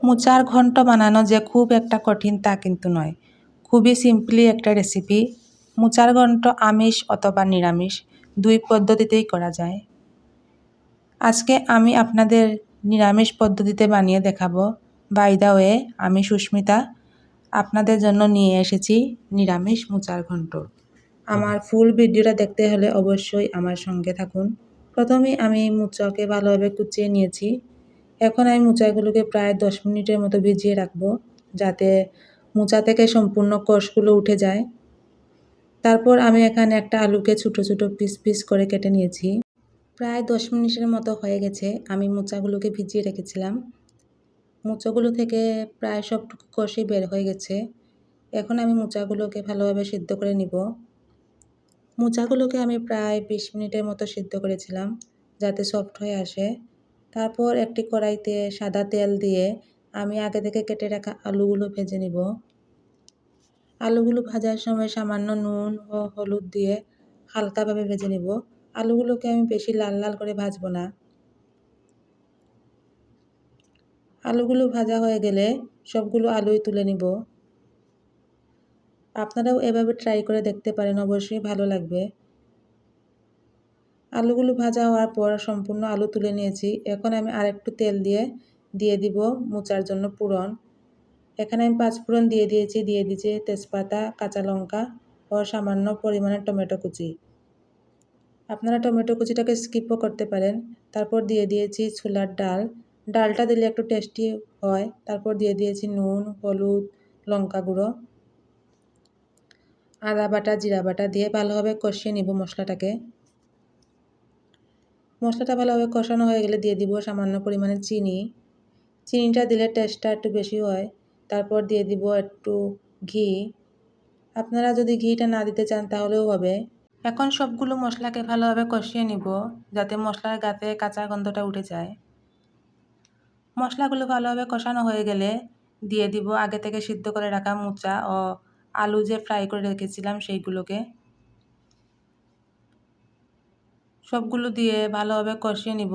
মোচার ঘন্ট বানানো যে খুব একটা কঠিন তা কিন্তু নয়, খুবই সিম্পলি একটা রেসিপি। মোচার ঘন্ট আমিষ অথবা নিরামিষ দুই পদ্ধতিতেই করা যায়। আজকে আমি আপনাদের নিরামিষ পদ্ধতিতে বানিয়ে দেখাবো। বাই দ্য ওয়ে, আমি সুস্মিতা, আপনাদের জন্য নিয়ে এসেছি নিরামিষ মোচার ঘন্ট। আমার ফুল ভিডিওটা দেখতে হলে অবশ্যই আমার সঙ্গে থাকুন। প্রথমেই আমি মোচাকে ভালোভাবে কুচিয়ে নিয়েছি। এখন আমি মোচাগুলোকে প্রায় 10 মিনিটের মতো ভিজিয়ে রাখবো, যাতে মোচা থেকে সম্পূর্ণ কষগুলো উঠে যায়। তারপর আমি এখানে একটা আলুকে ছোটো ছোটো পিস পিস করে কেটে নিয়েছি। প্রায় 10 মিনিটের মতো হয়ে গেছে আমি মোচাগুলোকে ভিজিয়ে রেখেছিলাম। মোচাগুলো থেকে প্রায় সবটুকু কষই বের হয়ে গেছে। এখন আমি মোচাগুলোকে ভালোভাবে সিদ্ধ করে নিব। মোচাগুলোকে আমি প্রায় 20 মিনিটের মতো সিদ্ধ করেছিলাম, যাতে সফট হয়ে আসে। তারপর একটি কড়াইতে সাদা তেল দিয়ে আমি আগে থেকে কেটে রাখা আলুগুলো ভেজে নিব। আলুগুলো ভাজার সময় সামান্য নুন ও হলুদ দিয়ে হালকাভাবে ভেজে নিব। আলুগুলোকে আমি বেশি লাল লাল করে ভাজবো না। আলুগুলো ভাজা হয়ে গেলে সবগুলো আলুই তুলে নিব। আপনারাও এভাবে ট্রাই করে দেখতে পারেন, অবশ্যই ভালো লাগবে। আলুগুলো ভাজা হওয়ার পর সম্পূর্ণ আলু তুলে নিয়েছি। এখন আমি আরেকটু তেল দিয়ে দিব মোচার জন্য পুরন। এখানে আমি 5 ফোড়ন দিয়ে দিয়েছি তেজপাতা, কাঁচা লঙ্কা ও সামান্য পরিমাণে টমেটো কুচি। আপনারা টমেটো কুচিটাকে স্কিপও করতে পারেন। তারপর দিয়ে দিয়েছি ছোলার ডাল। ডালটা দিলে একটু টেস্টি হয়। তারপর দিয়ে দিয়েছি নুন, হলুদ, লঙ্কা গুঁড়ো, আদা বাটা, জিরা বাটা দিয়ে ভালোভাবে কষিয়ে নিব মশলাটাকে। মশলাটা ভালোভাবে কষানো হয়ে গেলে দিয়ে দিব সামান্য পরিমাণে চিনি। চিনিটা দিলে টেস্টটা একটু বেশি হয়। তারপর দিয়ে দিব একটু ঘি। আপনারা যদি ঘিটা না দিতে চান তাহলেও হবে। এখন সবগুলো মশলাকে ভালোভাবে কষিয়ে নিব, যাতে মশলার গাতে কাঁচা গন্ধটা উঠে যায়। মশলাগুলো ভালোভাবে কষানো হয়ে গেলে দিয়ে দিব আগে থেকে সিদ্ধ করে রাখা মোচা ও আলু যে ফ্রাই করে রেখেছিলাম সেইগুলোকে। সবগুলো দিয়ে ভালোভাবে কষিয়ে নিব।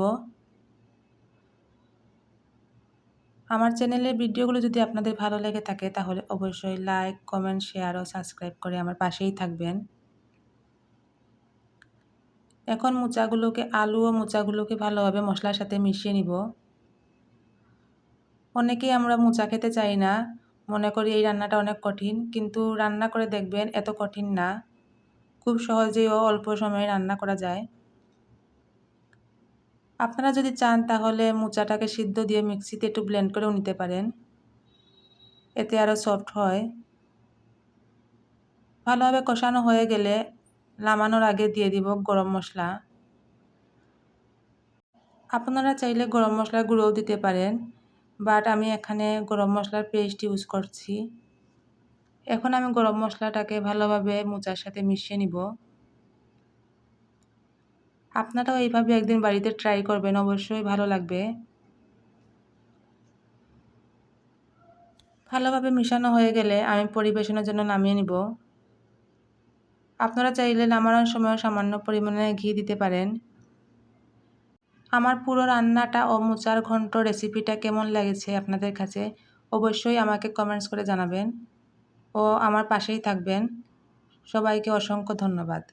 আমার চ্যানেলের ভিডিওগুলো যদি আপনাদের ভালো লেগে থাকে তাহলে অবশ্যই লাইক, কমেন্ট, শেয়ার ও সাবস্ক্রাইব করে আমার পাশেই থাকবেন। এখন আলু ও মোচাগুলোকে ভালোভাবে মশলার সাথে মিশিয়ে নিব। অনেকেই আমরা মোচা খেতে চাই না, মনে করি এই রান্নাটা অনেক কঠিন, কিন্তু রান্না করে দেখবেন এত কঠিন না। খুব সহজেই ও অল্প সময়ে রান্না করা যায়। আপনারা যদি চান তাহলে মোচাটাকে সিদ্ধ দিয়ে মিক্সিতে একটু ব্লেন্ড করেও নিতে পারেন, এতে আরও সফট হয়। ভালোভাবে কষানো হয়ে গেলে নামানোর আগে দিয়ে দিব গরম মশলা। আপনারা চাইলে গরম মশলার গুঁড়োও দিতে পারেন, বাট আমি এখানে গরম মশলার পেস্ট ইউজ করছি। এখন আমি গরম মশলাটাকে ভালোভাবে মোচার সাথে মিশিয়ে নিব। আপনারাও এইভাবে একদিন বাড়িতে ট্রাই করবেন, অবশ্যই ভালো লাগবে। ভালোভাবে মিশানো হয়ে গেলে আমি পরিবেশনের জন্য নামিয়ে নিব। আপনারা চাইলে নামানোর সময় সামান্য পরিমাণে ঘি দিতে পারেন। আমার পুরো রান্নাটা ও মোচার ঘন্ট রেসিপিটা কেমন লেগেছে আপনাদের কাছে অবশ্যই আমাকে কমেন্টস করে জানাবেন ও আমার পাশেই থাকবেন। সবাইকে অসংখ্য ধন্যবাদ।